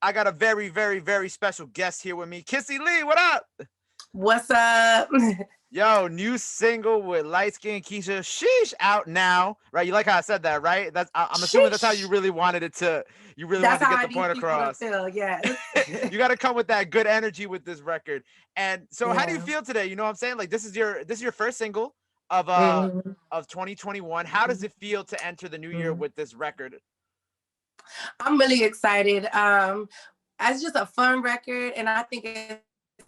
I got a very, very, very special guest here with me. Kissie Lee, what up? What's up? Yo, new single with LightSkinKeisha, Sheesh, out now. Right? You like how I said that, right? I'm assuming that's how you Sheesh. really wanted it to. You really That's wanted to how get I the need point people to across. feel. Yes. You got to come with that good energy with this record. And so, how do you Yeah. feel today? You know what I'm saying? Like this is your first single hmm of 2021. How does it feel to enter the new year with this record? I'm really excited. It's just a fun record, and I think it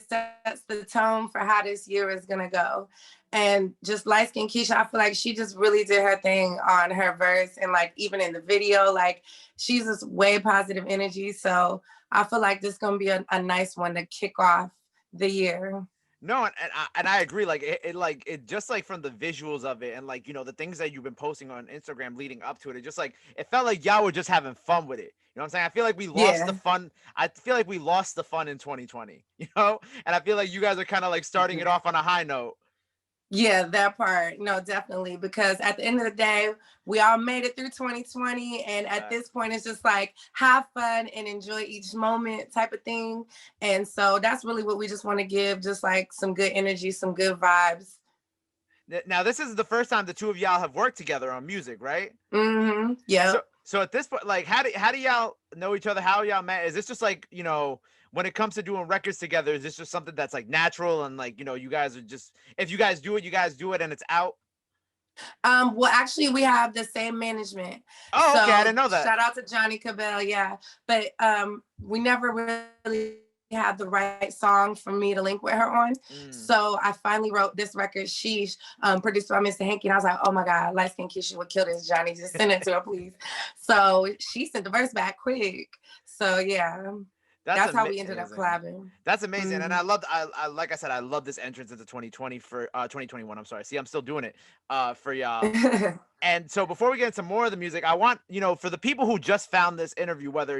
sets the tone for how this year is gonna go. And just light skin Keisha, I feel like she just really did her thing on her verse, and like even in the video, like she's just way positive energy. So I feel like this is gonna be a nice one to kick off the year. No, and I agree. Like it just like from the visuals of it and like the things that you've been posting on Instagram leading up to it. It just like it felt like y'all were just having fun with it. You know what I'm saying? I feel like we lost the Yeah. fun. I feel like we lost the fun in 2020. And I feel like you guys are kind of like starting it off on a high note. Yeah, that part. No, definitely. Because at the end of the day, we all made it through 2020. And at this Facts. point, it's just like have fun and enjoy each moment type of thing. And so that's really what we just want to give, just like some good energy, some good vibes. Now this is the first time the two of y'all have worked together on music, right? So Yep. so at this point, like how do y'all know each other? How y'all met? Is this just like, when it comes to doing records together, is this just something that's like natural and like, you guys are just if you guys do it and it's out? Well, actually, we have the same management. Oh, okay. I So didn't know that. shout out to Johnny Cabell, yeah. But we never really had the right song for me to link with her on. Mm. So I finally wrote this record, Sheesh, produced by Mr. Hanky. And I was like, oh my God, Light Skin Keisha would kill this, Johnny. Just send it to her, please. So she sent the verse back quick. So yeah, That's that's how we ended up amazing. collabing. That's amazing. And Mm-hmm. I loved I like I said, I love this entrance into 2020 for 2021. I'm sorry. See, I'm still doing it for y'all. And so before we get into more of the music, I want, for the people who just found this interview, whether,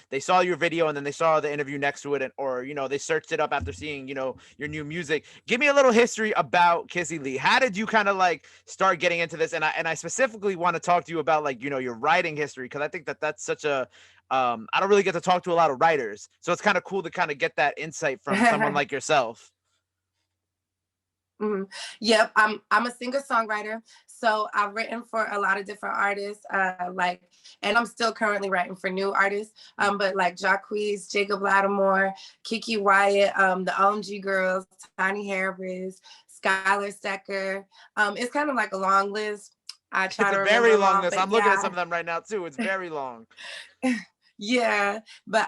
they saw your video and then they saw the interview next to it, or, they searched it up after seeing, your new music. Give me a little history about Kissie Lee. How did you kind of like start getting into this? And I specifically want to talk to you about like, your writing history, because I think that that's such a, I don't really get to talk to a lot of writers. So it's kind of cool to kind of get that insight from someone like yourself. Mm-hmm. Yep, I'm a singer songwriter, so I've written for a lot of different artists, and I'm still currently writing for new artists, but like Jacquees, Jacob Lattimore, Kiki Wyatt, the OMG Girls, Tiny Harris, Skylar Stecker. It's kind of like a long list. I try It's a to remember very them long all, list. but I'm looking at yeah, some of them right now too. It's very long. yeah. But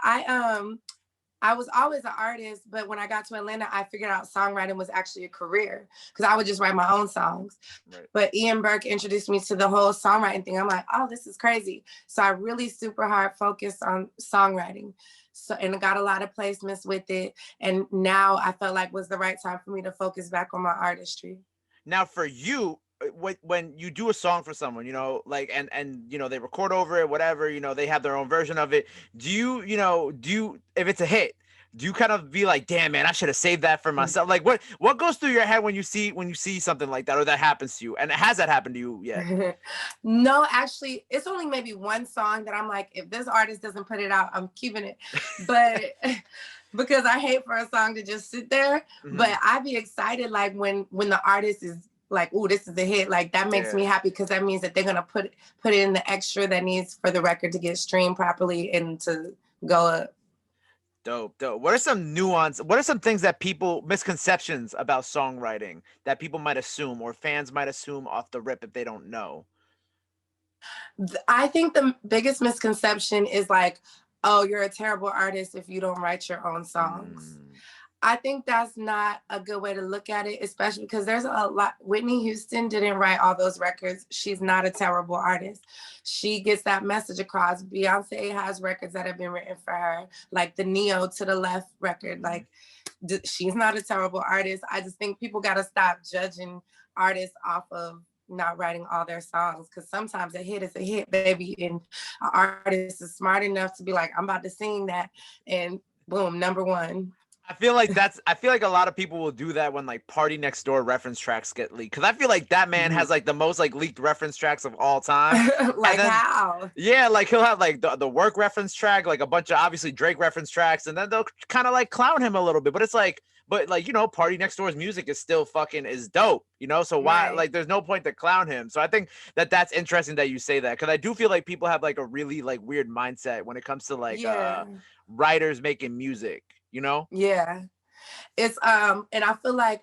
I was always an artist, but when I got to Atlanta, I figured out songwriting was actually a career because I would just write my own songs. Right. But Ian Burke introduced me to the whole songwriting thing. I'm like, oh, this is crazy. So I really super hard focused on songwriting. So, and I got a lot of placements with it. And now I felt like was the right time for me to focus back on my artistry. Now for you, when you do a song for someone, like and they record over it, whatever, they have their own version of it. Do you if it's a hit, do you kind of be like, damn man, I should have saved that for myself? Like what goes through your head when you see something like that or that happens to you? And has that happened to you yet? No, actually, it's only maybe one song that I'm like, if this artist doesn't put it out, I'm keeping it. But because I hate for a song to just sit there. Mm-hmm. But I'd be excited like when the artist is like, oh, this is a hit. Like that makes me happy because that means that they're gonna put in the extra that needs for the record to get streamed properly and to go up. Dope. What are some things that misconceptions about songwriting that people might assume or fans might assume off the rip if they don't know? I think the biggest misconception is like, oh, you're a terrible artist if you don't write your own songs. I think that's not a good way to look at it, especially because there's a lot. Whitney Houston didn't write all those records. She's not a terrible artist. She gets that message across. Beyonce has records that have been written for her, like the Neo to the Left record. Like she's not a terrible artist. I just think people got to stop judging artists off of not writing all their songs, because sometimes a hit is a hit, baby, and an artist is smart enough to be like, I'm about to sing that, and boom, number one. I feel like a lot of people will do that when like Party Next Door reference tracks get leaked, because I feel like that man has like the most like leaked reference tracks of all time. And Like then how? yeah, like he'll have like the work reference track, like a bunch of obviously Drake reference tracks, and then they'll kind of like clown him a little bit. But it's like, but like, you know, Party Next Door's music is still fucking is dope, you know. So why, Right. like, there's no point to clown him. So I think that that's interesting that you say that, because I do feel like people have like a really like weird mindset when it comes to like Yeah. writers making music, you know. Yeah. It's and I feel like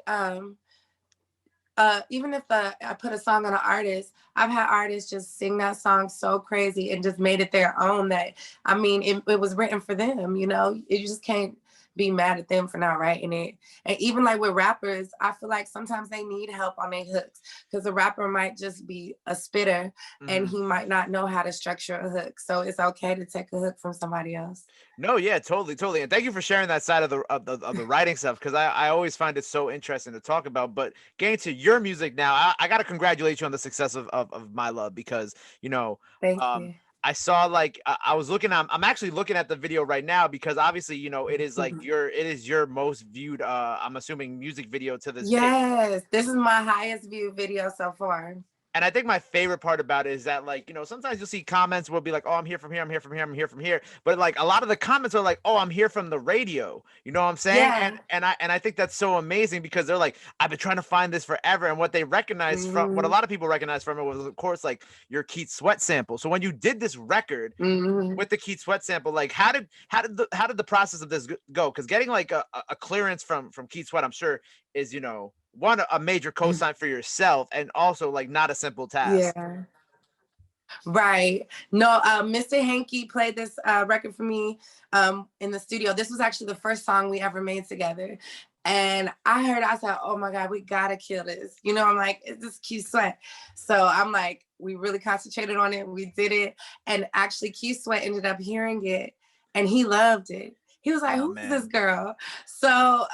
even if I put a song on an artist, I've had artists just sing that song so crazy and just made it their own that, I mean, it was written for them, you know? You just can't be mad at them for not writing it. And even like with rappers, I feel like sometimes they need help on their hooks, because the rapper might just be a spitter and Mhm. he might not know how to structure a hook. So it's okay to take a hook from somebody else. No, yeah, totally, totally. And thank you for sharing that side of the writing stuff, because I always find it so interesting to talk about. But getting to your music now, I gotta congratulate you on the success of My Love, because you know, Thank um you. I saw like I was looking I'm actually looking at the video right now, because obviously, you know, it is like it is your most viewed I'm assuming music video to this date. Yes, this is my highest viewed video so far. And I think my favorite part about it is that, like, you know, sometimes you'll see comments will be like, oh, I'm here from here, I'm here from here, I'm here from here. But like a lot of the comments are like, oh, I'm here from the radio. You know what I'm saying? And Yeah. I think that's so amazing, because they're like, I've been trying to find this forever. And what they recognize from what a Mhm. lot of people recognize from it was, of course, like your Keith Sweat sample. So when you did this record Mhm. with the Keith Sweat sample, like how did the process of this go? Because getting like a clearance from Keith Sweat, I'm sure, is, you know, one, a major cosign for yourself, and also like not a simple task. Yeah. Right. No, Mr. Hanky played this record for me in the studio. This was actually the first song we ever made together. And I heard, I said, oh my God, we gotta kill this. You know, I'm like, it's this Keith Sweat. So I'm like, we really concentrated on it. We did it. And actually, Keith Sweat ended up hearing it and he loved it. He was like, Oh who's this man. girl? So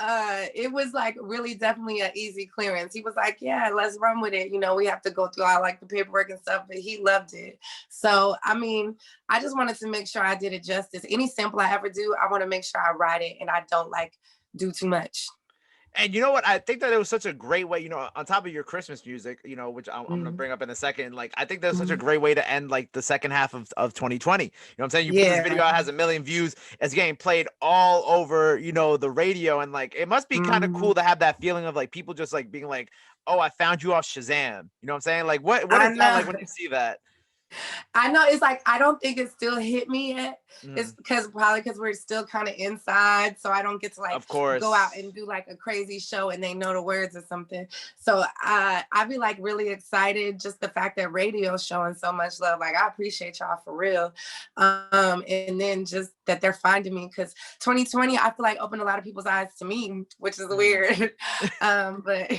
it was like really definitely an easy clearance. He was like, yeah, let's run with it. You know, we have to go through all like the paperwork and stuff, but he loved it. So, I mean, I just wanted to make sure I did it justice. Any sample I ever do, I want to make sure I write it and I don't like do too much. And you know what? I think that it was such a great way, you know, on top of your Christmas music, you know, which I'm gonna Mm-hmm. bring up in a second. Like, I think that was such a Mm-hmm. great way to end like the second half of 2020. You know what I'm saying? You put this Yeah. video out, has a million views, it's getting played all over, you know, the radio, and like it must be kind of Mm-hmm. cool to have that feeling of like people just like being like, oh, I found you off Shazam. You know what I'm saying? Like, what I is that know. like when you see that? I know it's like I don't think it still hit me yet. It's Mhm. because probably because we're still kind of inside, so I don't get to like Of go out course. and do like a crazy show and they know the words or something. So I be like really excited just the fact that radio's showing so much love. Like I appreciate y'all for real. And then just that they're finding me because 2020 I feel like opened a lot of people's eyes to me, which is Mhm. weird. But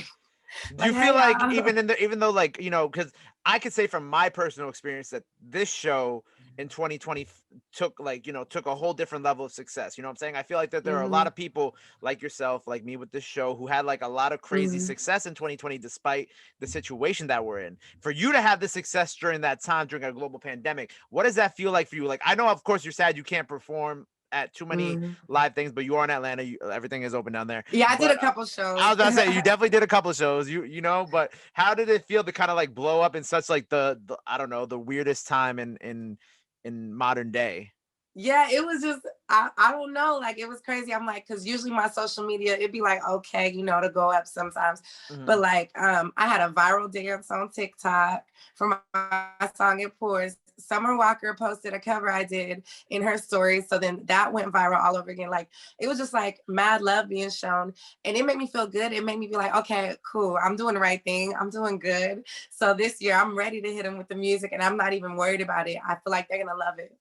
Do like you feel hey like y'all. even though, like, you know, because I could say from my personal experience that this show in 2020 took, like, you know, took a whole different level of success. You know what I'm saying? I feel like that there are a lot Mhm. of people like yourself, like me with this show, who had like a lot of crazy Mhm. success in 2020 despite the situation that we're in. For you to have the success during that time, during a global pandemic, what does that feel like for you? Like, I know, of course, you're sad you can't perform at too many Mhm. live things, but you are in Atlanta. Everything is open down there. Yeah, I did But a couple I shows. was about to say you definitely did a couple of shows, you know, but how did it feel to kind of like blow up in such like the I don't know, the weirdest time in modern day? Yeah, it was just I don't know, like it was crazy. I'm like, because usually my social media, it'd be like okay, you know, to go up sometimes. But Mhm. like I had a viral dance on TikTok for my song It Pours. Summer Walker posted a cover I did in her story. So then that went viral all over again. Like it was just like mad love being shown. And it made me feel good. It made me be like, okay, cool. I'm doing the right thing. I'm doing good. So this year I'm ready to hit them with the music and I'm not even worried about it. I feel like they're gonna love it.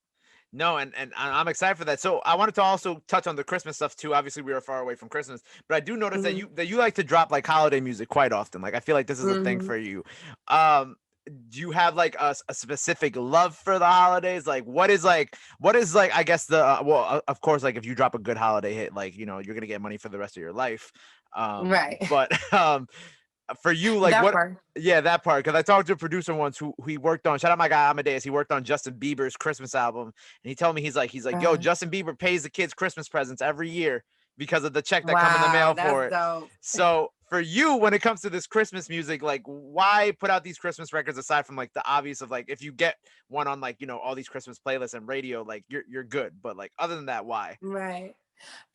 No, and I'm excited for that. So I wanted to also touch on the Christmas stuff too. Obviously, we are far away from Christmas, but I do notice that Mhm. you like to drop like holiday music quite often. Like I feel like this is a thing Mhm. for you. Um, do you have like a specific love for the holidays? Like what is like I guess the of course, like if you drop a good holiday hit, like, you know, you're gonna get money for the rest of your life. Right. But for you, like That what? part. Yeah, that part. Because I talked to a producer once who he worked on. Shout out my guy Amadeus. He worked on Justin Bieber's Christmas album, and he told me he's like, yo, Uh, Justin Bieber pays the kids Christmas presents every year. because of the check that come in the Wow, mail for that's it. dope. So for you, when it comes to this Christmas music, like why put out these Christmas records aside from like the obvious of like if you get one on like, you know, all these Christmas playlists and radio, like you're good. But like other than that, why? Right.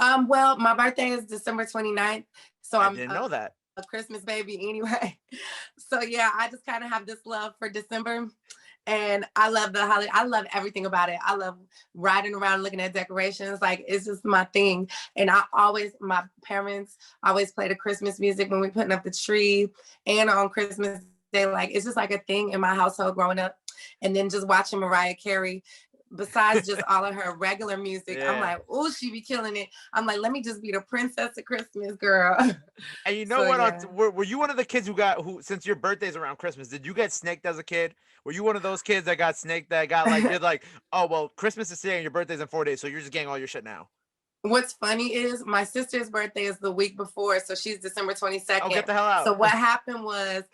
Well, my birthday is December 29th, so I I'm didn't know that. a Christmas baby anyway. So yeah, I just kind of have this love for December. And I love the holiday. I love everything about it. I love riding around looking at decorations. Like it's just my thing. And my parents always play the Christmas music when we're putting up the tree and on Christmas Day. Like it's just like a thing in my household growing up. And then just watching Mariah Carey, besides just all of her regular music, I'm Yeah. like, oh, she be killing it. I'm like, let me just be the princess of Christmas, girl. And you know So what? yeah. Were you one of the kids who since your birthday's around Christmas, did you get snaked as a kid? Were you one of those kids that got snaked that got like you're like, oh well, Christmas is today and your birthday's in 4 days, so you're just getting all your shit now? What's funny is my sister's birthday is the week before, so she's December Oh, get 22nd. the hell out. So what happened was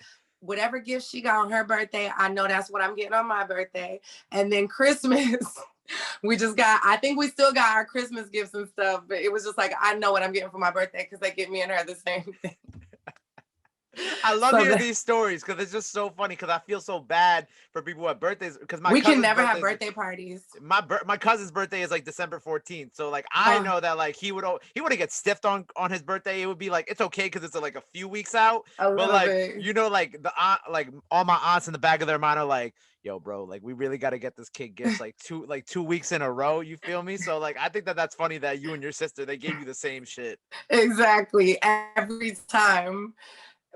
whatever gift she got on her birthday, I know that's what I'm getting on my birthday. And then Christmas, I think we still got our Christmas gifts and stuff, but it was just like, I know what I'm getting for my birthday because they get me and her the same thing. I love So hearing these stories because it's just so funny because I feel so bad for people who have birthdays because we can never have birthday parties. My cousin's birthday is like December 14th, so like I know that like he wouldn't get stiffed on his birthday. It would be like it's okay because it's like a few weeks out, A but little like bit. you know like the aunt, like all my aunts in the back of their mind are like, yo bro, like we really got to get this kid gifts like 2 weeks in a row, you feel me? So like I think that's funny that you and your sister, they gave you the same shit. Exactly. Every time.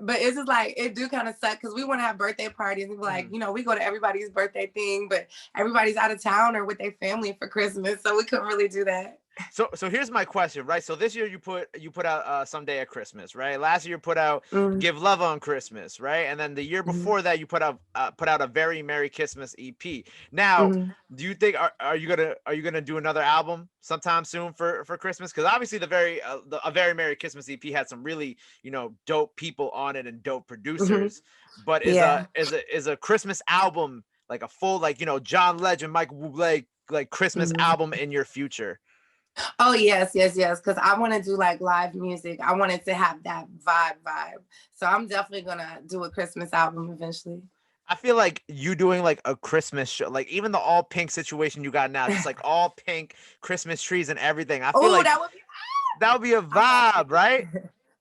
But it's just like it do kind of suck because we want to have birthday parties and like, you know, we go to everybody's birthday thing, but everybody's out of town or with their family for Christmas, so we couldn't really do that. So here's my question, right? So this year you put out Someday at Christmas, right? Last year you put out Mm-hmm. Give Love on Christmas, right? And then the year before that you put out a Very Merry Christmas EP. Now, Mm-hmm. do you think are you gonna do another album sometime soon for Christmas? Because obviously the A Very Merry Christmas EP had some really, you know, dope people on it and dope Mm-hmm. producers. But Yeah. is a Christmas album like a full like, you know, John Legend, Michael Bublé like Christmas Mm-hmm. album in your future? Oh yes, yes, yes. Because I want to do like live music. I wanted to have that vibe. So I'm definitely gonna do a Christmas album eventually. I feel like you doing like a Christmas show, like even the all pink situation you got now, just like all pink Christmas trees and everything. I feel Oh, like that would be. that would be a vibe, right?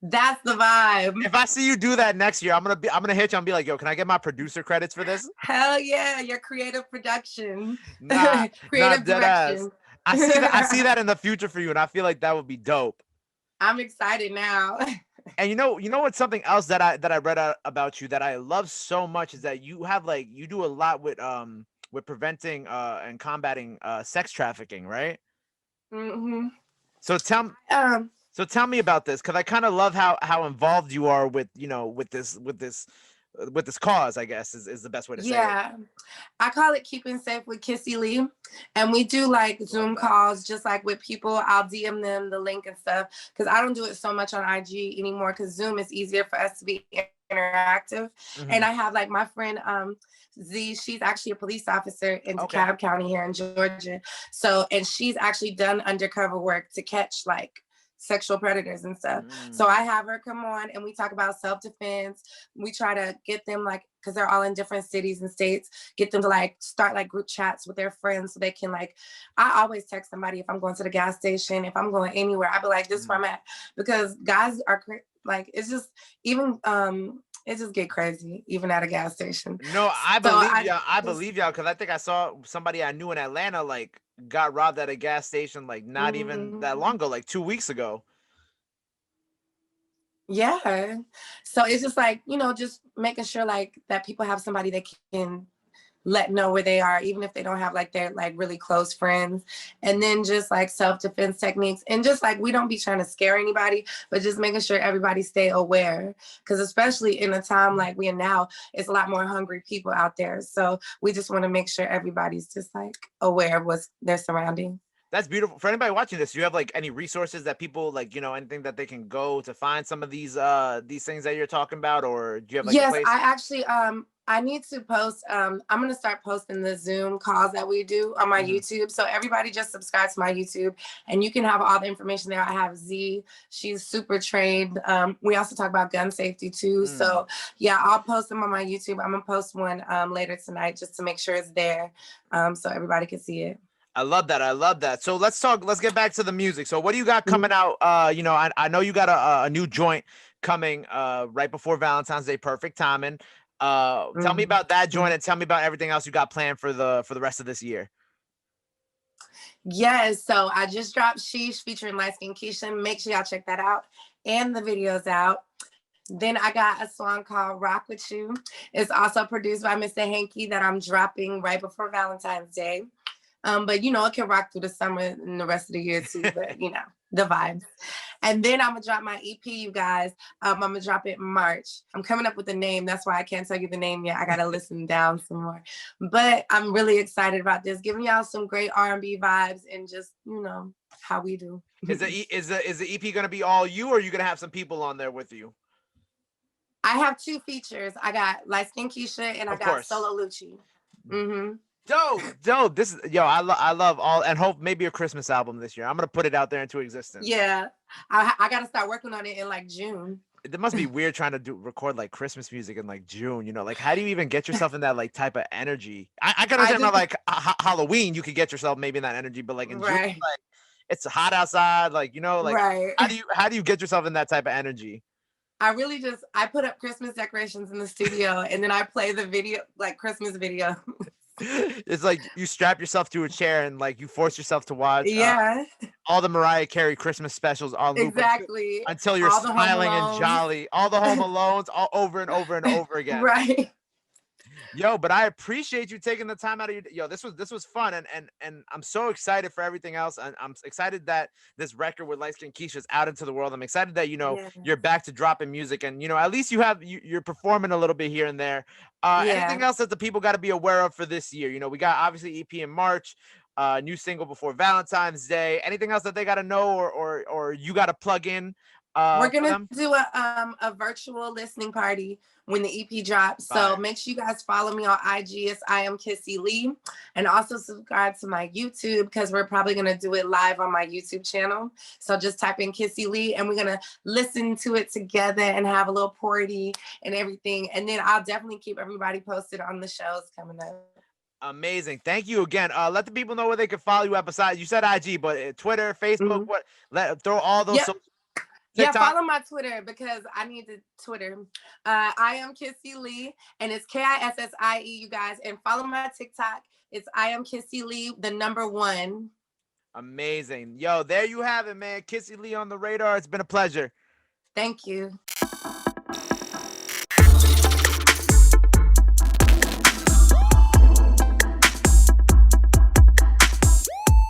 That's the vibe. If I see you do that next year, I'm gonna hit you and be like, yo, can I get my producer credits for this? Hell yeah, your creative production, Nah, not creative dead ass. direction. I see that in the future for you, and I feel like that would be dope. I'm excited now. And you know what's something else that I read out about you that I love so much is that you have like you do a lot with preventing and combating sex trafficking, right? Mm-hmm. So Um, tell me about this because I kind of love how involved you are with you know with this cause. I guess is the best way to say it. yeah, I call it Keeping Safe with Kissie Lee. And we do like Love Zoom that. calls, just like with people. I'll DM them the link and stuff because I don't do it so much on IG anymore because Zoom is easier for us to be interactive. And I have like my friend Z, she's actually a police officer in Okay. DeKalb County here in Georgia. So, and she's actually done undercover work to catch like sexual predators and stuff. So I have her come on and we talk about self-defense. We try to get them like, because they're all in different cities and states, get them to like start like group chats with their friends so they can like, I always text somebody if I'm going to the gas station, if I'm going anywhere, I'd be like, this is where I'm at. Because guys are like, it's just even it just get crazy even at a gas station. No, I So believe y'all. I believe y'all because I think I saw somebody I knew in Atlanta like got robbed at a gas station like not even that long ago, like 2 weeks ago. Yeah. So it's just like, you know, just making sure like that people have somebody that can let know where they are, even if they don't have like their like really close friends. And then just like self-defense techniques and just like we don't be trying to scare anybody, but just making sure everybody stay aware. Because especially in a time like we are now, it's a lot more hungry people out there. So we just want to make sure everybody's just like aware of what's their surroundings. That's beautiful. For anybody watching this, do you have like any resources that people like, you know, anything that they can go to find some of these things that you're talking about, or do you have like a Yes, place? I actually I need to post, I'm going to start posting the Zoom calls that we do on my YouTube. So everybody just subscribe to my YouTube and you can have all the information there. I have Z, she's super trained. We also talk about gun safety too. So yeah, I'll post them on my YouTube. I'm going to post one later tonight just to make sure it's there so everybody can see it. I love that. I love that. So let's get back to the music. So what do you got coming out? You know, I know you got a new joint coming right before Valentine's Day. Perfect timing. Tell me about that joint and tell me about everything else you got planned for the rest of this year. Yes, so I just dropped Sheesh featuring LightSkinKeisha. Make sure y'all check that out. And the video's out. Then I got a song called Rock With You. It's also produced by Mr. Hanky that I'm dropping right before Valentine's Day. But you know, it can rock through the summer and the rest of the year too, but you know, the vibes. And then I'm gonna drop my EP, you guys. I'm gonna drop it in March. I'm coming up with a name. That's why I can't tell you the name yet. I gotta listen down some more. But I'm really excited about this, giving y'all some great R&B vibes and just, you know, how we do. Is the EP gonna be all you, or are you gonna have some people on there with you? I have 2 features. I got LightSkinKeisha and I got Solo Lucci. Dope. This is I love all, and hope maybe a Christmas album this year. I'm gonna put it out there into existence. Yeah, I gotta start working on it in like June. It must be weird trying to record like Christmas music in like June. You know, like how do you even get yourself in that like type of energy? I can understand about like Halloween, you could get yourself maybe in that energy, but like in June, like it's hot outside, like you know, like how do you get yourself in that type of energy? I really just I put up Christmas decorations in the studio and then I play the video, like Christmas video. It's like you strap yourself to a chair and like you force yourself to watch all the Mariah Carey Christmas specials on loop until you're smiling and jolly. All the Home Alones all over and over and over again. Right. Yo, but I appreciate you taking the time out of your this was fun and I'm so excited for everything else. And I'm excited that this record with LightSkinKeisha is out into the world. I'm excited that you're back to dropping music and at least you're performing a little bit here and there. Anything else that the people got to be aware of for this year? We got obviously EP in March, new single before Valentine's Day. Anything else that they got to know or you got to plug in? We're gonna do a virtual listening party when the EP drops. So make sure you guys follow me on IG. It's I am Kissie Lee, and also subscribe to my YouTube because we're probably gonna do it live on my YouTube channel. So just type in Kissie Lee, and we're gonna listen to it together and have a little party and everything. And then I'll definitely keep everybody posted on the shows coming up. Amazing. Thank you again. Let the people know where they can follow you at. Besides, you said IG, but Twitter, Facebook, throw all those. Yeah, follow my Twitter because I need the Twitter. I am Kissie Lee, and it's KISSIE, you guys. And follow my TikTok. It's I am Kissie Lee, the #1. Amazing. Yo, there you have it, man. Kissie Lee on the radar. It's been a pleasure. Thank you.